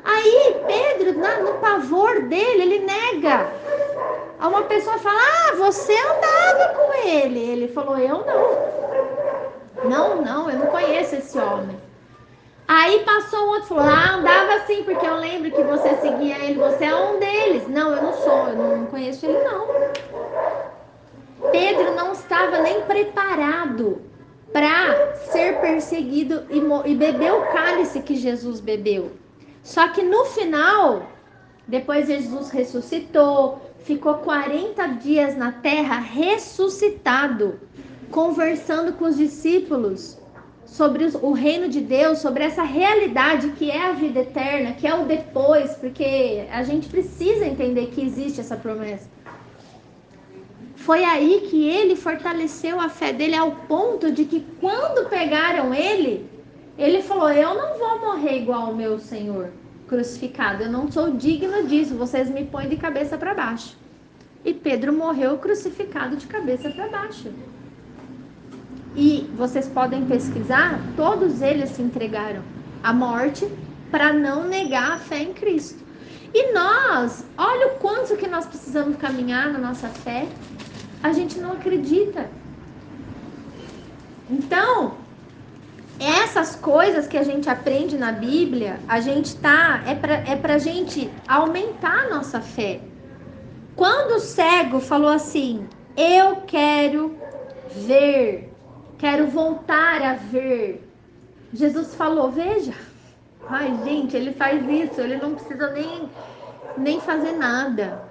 Aí Pedro, no pavor dele, ele nega. Uma pessoa fala: você andava com ele. Ele falou: eu não, eu não conheço esse homem. Aí passou um outro e falou: andava sim, porque eu lembro que você seguia ele, você é um deles. Não, eu não sou, eu não conheço ele não. Pedro não estava nem preparado para ser perseguido e beber o cálice que Jesus bebeu. Só que no final, depois Jesus ressuscitou, ficou 40 dias na terra ressuscitado, conversando com os discípulos sobre o reino de Deus, sobre essa realidade que é a vida eterna, que é o depois, porque a gente precisa entender que existe essa promessa. Foi aí que ele fortaleceu a fé dele ao ponto de que quando pegaram ele, ele falou: eu não vou morrer igual ao meu Senhor crucificado, eu não sou digno disso, vocês me põem de cabeça para baixo. E Pedro morreu crucificado de cabeça para baixo. E vocês podem pesquisar, todos eles se entregaram à morte para não negar a fé em Cristo. E nós, olha o quanto que nós precisamos caminhar na nossa fé. A gente não acredita. Então, essas coisas que a gente aprende na Bíblia, a gente é pra gente aumentar a nossa fé. Quando o cego falou assim: eu quero ver, quero voltar a ver, Jesus falou: veja. Ai, gente, ele faz isso, ele não precisa nem fazer nada.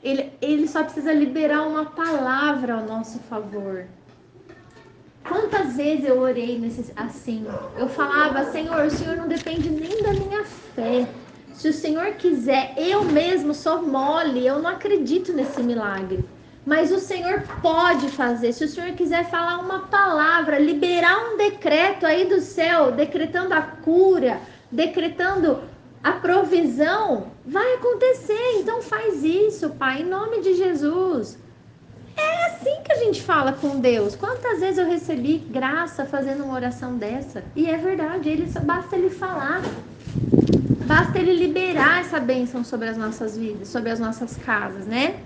Ele só precisa liberar uma palavra ao nosso favor. Quantas vezes eu orei assim? Eu falava: Senhor, o Senhor não depende nem da minha fé. Se o Senhor quiser, eu mesmo sou mole, eu não acredito nesse milagre. Mas o Senhor pode fazer. Se o Senhor quiser falar uma palavra, liberar um decreto aí do céu, decretando a cura, decretando a provisão, vai acontecer. Então faz isso, Pai, em nome de Jesus. É assim que a gente fala com Deus. Quantas vezes eu recebi graça fazendo uma oração dessa? E é verdade, basta ele falar. Basta ele liberar essa bênção sobre as nossas vidas, sobre as nossas casas, né?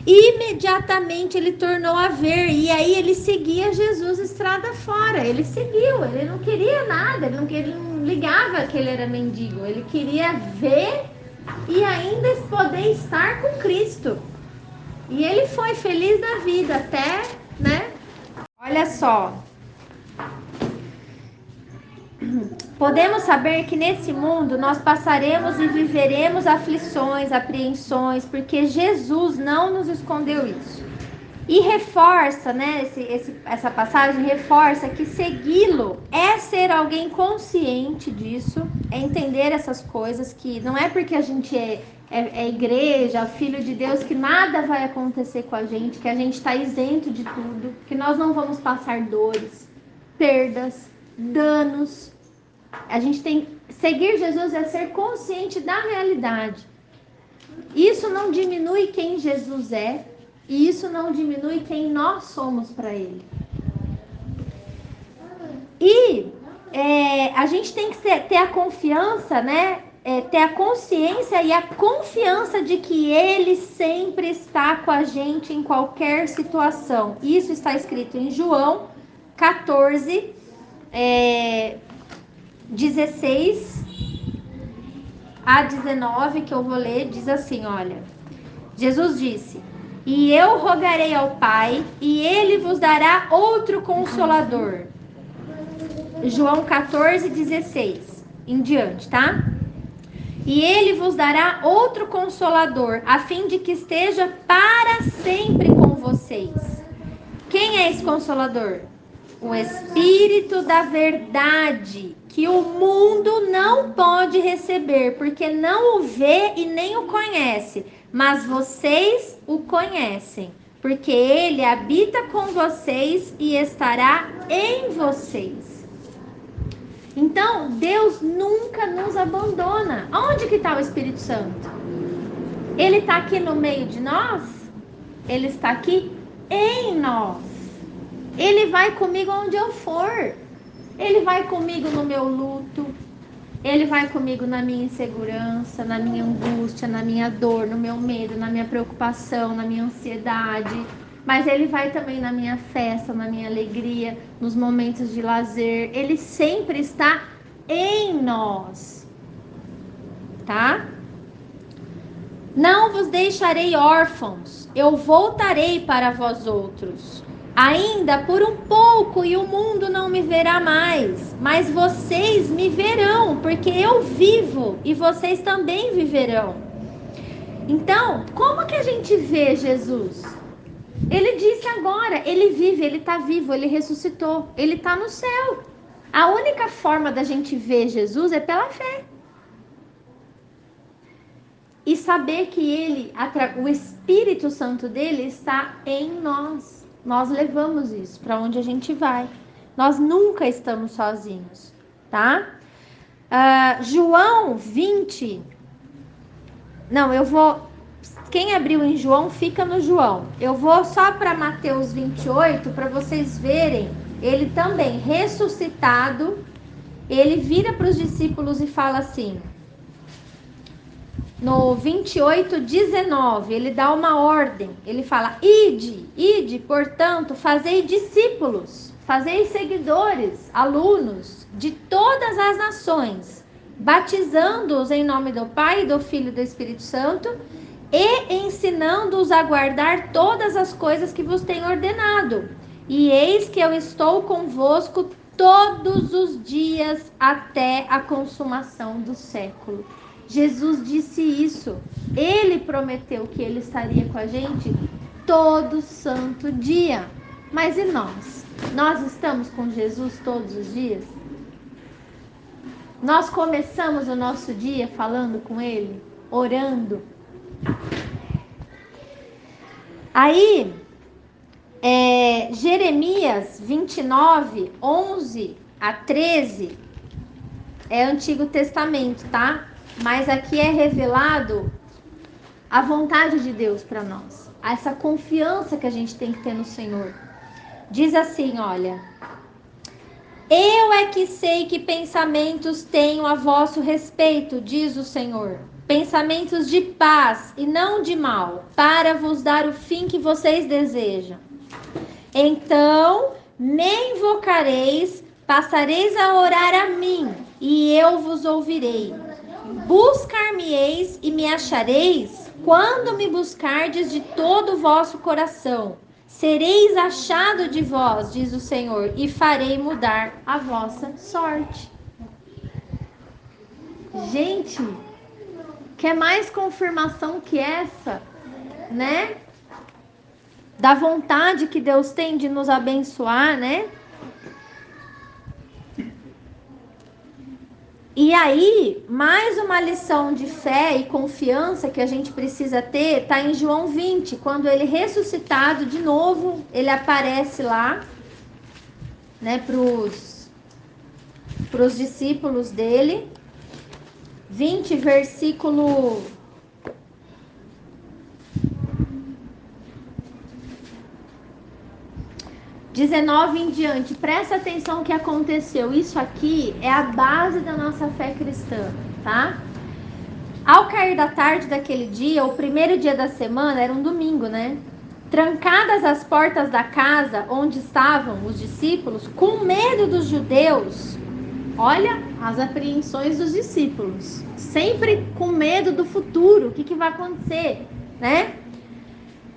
Imediatamente ele tornou a ver, e aí ele seguia Jesus estrada fora. Ele seguiu, ele não queria nada, ele não ligava que ele era mendigo, ele queria ver e ainda poder estar com Cristo. E ele foi feliz da vida até, né? Olha só. Podemos saber que nesse mundo nós passaremos e viveremos aflições, apreensões, porque Jesus não nos escondeu isso. E reforça, né, essa passagem reforça que segui-lo é ser alguém consciente disso, é entender essas coisas, que não é porque a gente é igreja, filho de Deus, que nada vai acontecer com a gente, que a gente está isento de tudo, que nós não vamos passar dores, perdas, danos. A gente tem seguir Jesus é ser consciente da realidade. Isso não diminui quem Jesus é. E isso não diminui quem nós somos para Ele. E a gente tem que ter a confiança, né? Ter a consciência e a confiança de que Ele sempre está com a gente em qualquer situação. Isso está escrito em João 14, 16 a 19, que eu vou ler, diz assim, olha. Jesus disse: e eu rogarei ao Pai, e Ele vos dará outro Consolador. João 14, 16 em diante, tá? E Ele vos dará outro Consolador, a fim de que esteja para sempre com vocês. Quem é esse Consolador? O Espírito da Verdade, que o mundo não pode receber, porque não o vê e nem o conhece. Mas vocês o conhecem, porque ele habita com vocês e estará em vocês. Então, Deus nunca nos abandona. Onde que está o Espírito Santo? Ele está aqui no meio de nós? Ele está aqui em nós. Ele vai comigo onde eu for. Ele vai comigo no meu luto. Ele vai comigo na minha insegurança, na minha angústia, na minha dor, no meu medo, na minha preocupação, na minha ansiedade. Mas Ele vai também na minha festa, na minha alegria, nos momentos de lazer. Ele sempre está em nós. Tá? Não vos deixarei órfãos, eu voltarei para vós outros. Ainda por um pouco e o mundo não me verá mais, mas vocês me verão, porque eu vivo e vocês também viverão. Então, como que a gente vê Jesus? Ele disse agora, ele vive, ele está vivo, ele ressuscitou, ele está no céu. A única forma da gente ver Jesus é pela fé. E saber que ele, o Espírito Santo dele está em nós. Nós levamos isso para onde a gente vai. Nós nunca estamos sozinhos, tá? João 20. Não, eu vou... Quem abriu em João, fica no João. Eu vou só para Mateus 28, para vocês verem. Ele também, ressuscitado, ele vira para os discípulos e fala assim... No 28, 19, ele dá uma ordem. Ele fala: ide, portanto, fazei discípulos, fazei seguidores, alunos de todas as nações, batizando-os em nome do Pai, do Filho e do Espírito Santo, e ensinando-os a guardar todas as coisas que vos tenho ordenado. E eis que eu estou convosco todos os dias até a consumação do século. Jesus disse isso. Ele prometeu que ele estaria com a gente todo santo dia. Mas e nós? Nós estamos com Jesus todos os dias? Nós começamos o nosso dia falando com ele, orando. Aí, Jeremias 29, 11 a 13, é Antigo Testamento, tá? Mas aqui é revelado a vontade de Deus para nós. Essa confiança que a gente tem que ter no Senhor. Diz assim, olha: eu é que sei que pensamentos tenho a vosso respeito, diz o Senhor. Pensamentos de paz e não de mal, para vos dar o fim que vocês desejam. Então me invocareis, passareis a orar a mim, e eu vos ouvirei. Buscar-me-eis e me achareis quando me buscardes de todo o vosso coração, sereis achado de vós, diz o Senhor, e farei mudar a vossa sorte. Gente, quer mais confirmação que essa, né? Da vontade que Deus tem de nos abençoar, né? E aí, mais uma lição de fé e confiança que a gente precisa ter, tá em João 20, quando ele ressuscitado de novo, ele aparece lá, né, pros discípulos dele. 20, versículo 19 em diante. Presta atenção o que aconteceu. Isso aqui é a base da nossa fé cristã, tá? Ao cair da tarde daquele dia, o primeiro dia da semana, era um domingo, né? Trancadas as portas da casa onde estavam os discípulos, com medo dos judeus. Olha as apreensões dos discípulos, sempre com medo do futuro, o que vai acontecer, né?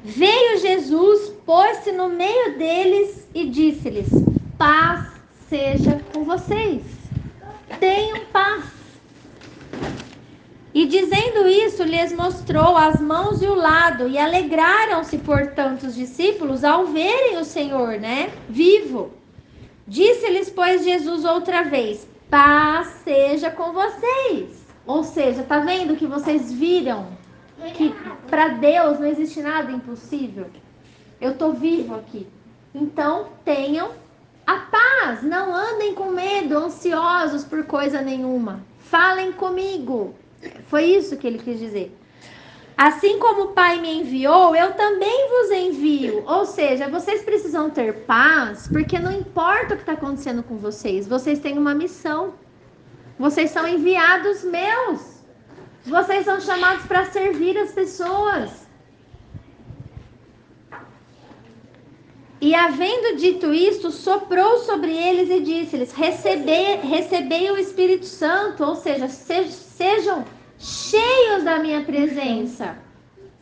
Veio Jesus, pôs-se no meio deles e disse-lhes: paz seja com vocês, tenham paz. E dizendo isso, lhes mostrou as mãos e o lado, e alegraram-se, portanto, os discípulos ao verem o Senhor, né, vivo. Disse-lhes, pois, Jesus outra vez: paz seja com vocês. Ou seja, tá vendo que vocês viram que para Deus não existe nada impossível? Eu tô vivo aqui. Então, tenham a paz. Não andem com medo, ansiosos por coisa nenhuma. Falem comigo. Foi isso que ele quis dizer. Assim como o Pai me enviou, eu também vos envio. Ou seja, vocês precisam ter paz, porque não importa o que está acontecendo com vocês. Vocês têm uma missão. Vocês são enviados meus. Vocês são chamados para servir as pessoas. E havendo dito isto, soprou sobre eles e disse-lhes: recebei o Espírito Santo. Ou seja, sejam cheios da minha presença.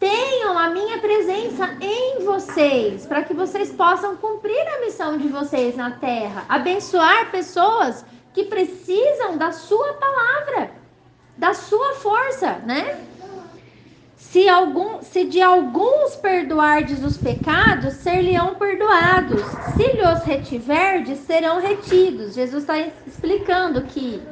Tenham a minha presença em vocês, para que vocês possam cumprir a missão de vocês na terra. Abençoar pessoas que precisam da sua palavra, da sua força, né? Se de alguns perdoardes os pecados, ser-lhe-ão perdoados. Se lhos retiverdes, serão retidos. Jesus está explicando que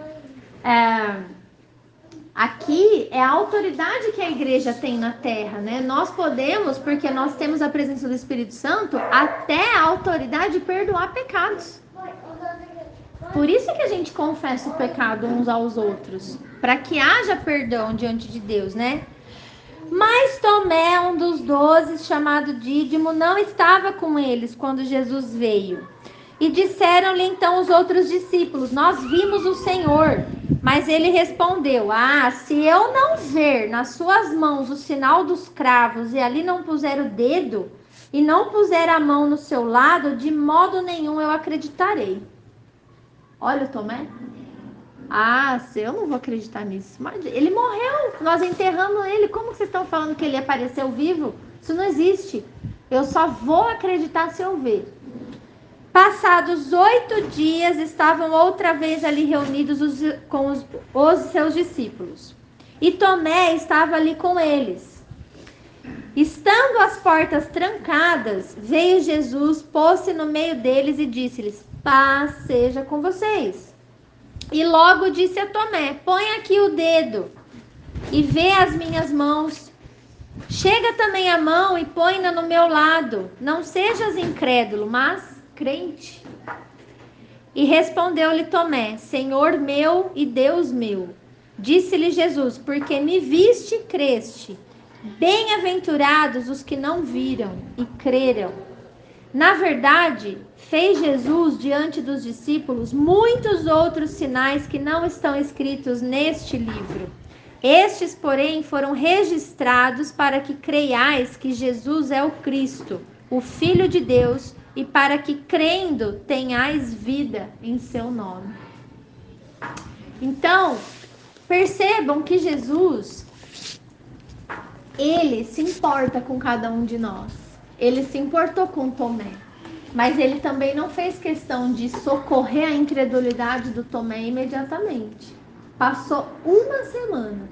aqui é a autoridade que a igreja tem na terra, né? Nós podemos, porque nós temos a presença do Espírito Santo, até a autoridade de perdoar pecados. Por isso que a gente confessa o pecado uns aos outros, para que haja perdão diante de Deus, né? Mas Tomé, um dos 12, chamado Dídimo, não estava com eles quando Jesus veio. E disseram-lhe então os outros discípulos: nós vimos o Senhor. Mas ele respondeu: se eu não ver nas suas mãos o sinal dos cravos e ali não puser o dedo e não puser a mão no seu lado, de modo nenhum eu acreditarei. Olha o Tomé. Eu não vou acreditar nisso. Mas ele morreu, nós enterramos ele. Como vocês estão falando que ele apareceu vivo? Isso não existe. Eu só vou acreditar se eu ver. Passados 8 dias, estavam outra vez ali reunidos com os seus discípulos. E Tomé estava ali com eles. Estando as portas trancadas, veio Jesus, pôs-se no meio deles e disse-lhes: paz seja com vocês. E logo disse a Tomé: põe aqui o dedo e vê as minhas mãos. Chega também a mão e põe-na no meu lado. Não sejas incrédulo, mas crente. E respondeu-lhe Tomé: Senhor meu e Deus meu. Disse-lhe Jesus: porque me viste, creste. Bem-aventurados os que não viram e creram. Na verdade, fez Jesus diante dos discípulos muitos outros sinais que não estão escritos neste livro. Estes, porém, foram registrados para que creiais que Jesus é o Cristo, o Filho de Deus, e para que, crendo, tenhais vida em seu nome. Então, percebam que Jesus, ele se importa com cada um de nós. Ele se importou com Tomé. Mas ele também não fez questão de socorrer a incredulidade do Tomé imediatamente. Passou uma semana.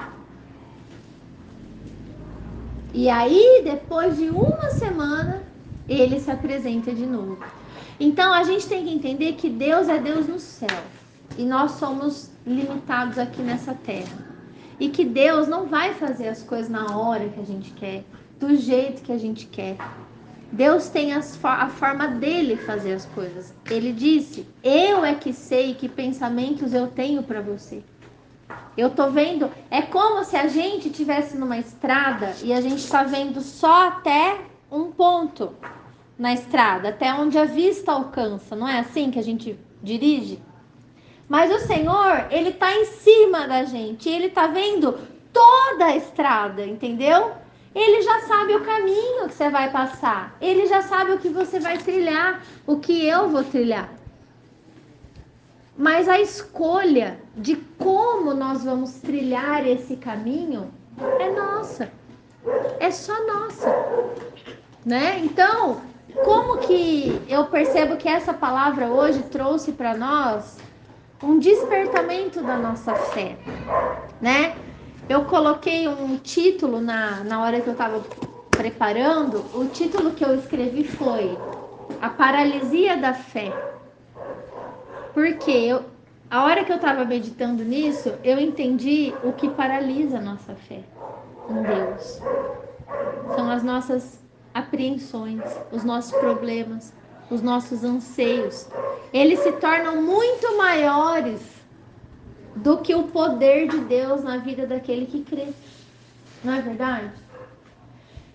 E aí, depois de uma semana, ele se apresenta de novo. Então, a gente tem que entender que Deus é Deus no céu. E nós somos limitados aqui nessa terra. E que Deus não vai fazer as coisas na hora que a gente quer, do jeito que a gente quer. Deus tem a forma dele fazer as coisas. Ele disse, eu é que sei que pensamentos eu tenho para você. Eu tô vendo, é como se a gente estivesse numa estrada e a gente está vendo só até um ponto na estrada, até onde a vista alcança. Não é assim que a gente dirige? Mas o Senhor, ele tá em cima da gente, ele tá vendo toda a estrada, entendeu? Ele já sabe o caminho que você vai passar. Ele já sabe o que você vai trilhar, o que eu vou trilhar. Mas a escolha de como nós vamos trilhar esse caminho é nossa. É só nossa, né? Então, como que eu percebo que essa palavra hoje trouxe para nós um despertamento da nossa fé, né? Eu coloquei um título na hora que eu estava preparando. O título que eu escrevi foi A Paralisia da Fé. Porque a hora que eu estava meditando nisso, eu entendi o que paralisa a nossa fé em Deus. São as nossas apreensões, os nossos problemas, os nossos anseios. Eles se tornam muito maiores do que o poder de Deus na vida daquele que crê. Não é verdade?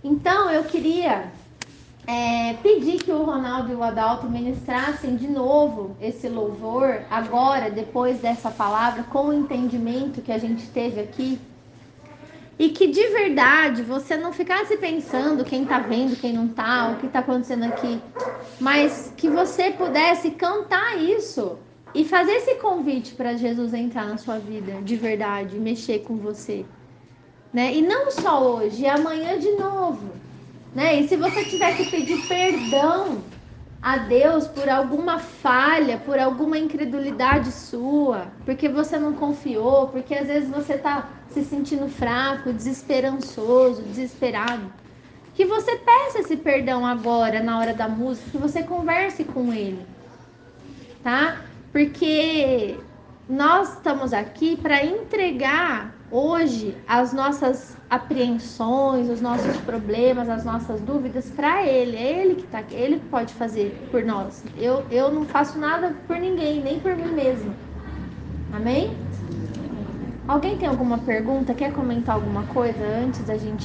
Então, eu queria pedir que o Ronaldo e o Adalto ministrassem de novo esse louvor, agora, depois dessa palavra, com o entendimento que a gente teve aqui. E que de verdade você não ficasse pensando quem tá vendo, quem não tá, o que tá acontecendo aqui. Mas que você pudesse cantar isso e fazer esse convite para Jesus entrar na sua vida, de verdade, mexer com você. Né? E não só hoje, amanhã de novo. Né? E se você tiver que pedir perdão a Deus por alguma falha, por alguma incredulidade sua, porque você não confiou, porque às vezes você está se sentindo fraco, desesperançoso, desesperado, que você peça esse perdão agora, na hora da música, que você converse com Ele, tá? Porque nós estamos aqui para entregar hoje as nossas apreensões, os nossos problemas, as nossas dúvidas para Ele. É Ele que tá aqui, Ele pode fazer por nós. Eu não faço nada por ninguém, nem por mim mesmo. Amém? Alguém tem alguma pergunta? Quer comentar alguma coisa antes da gente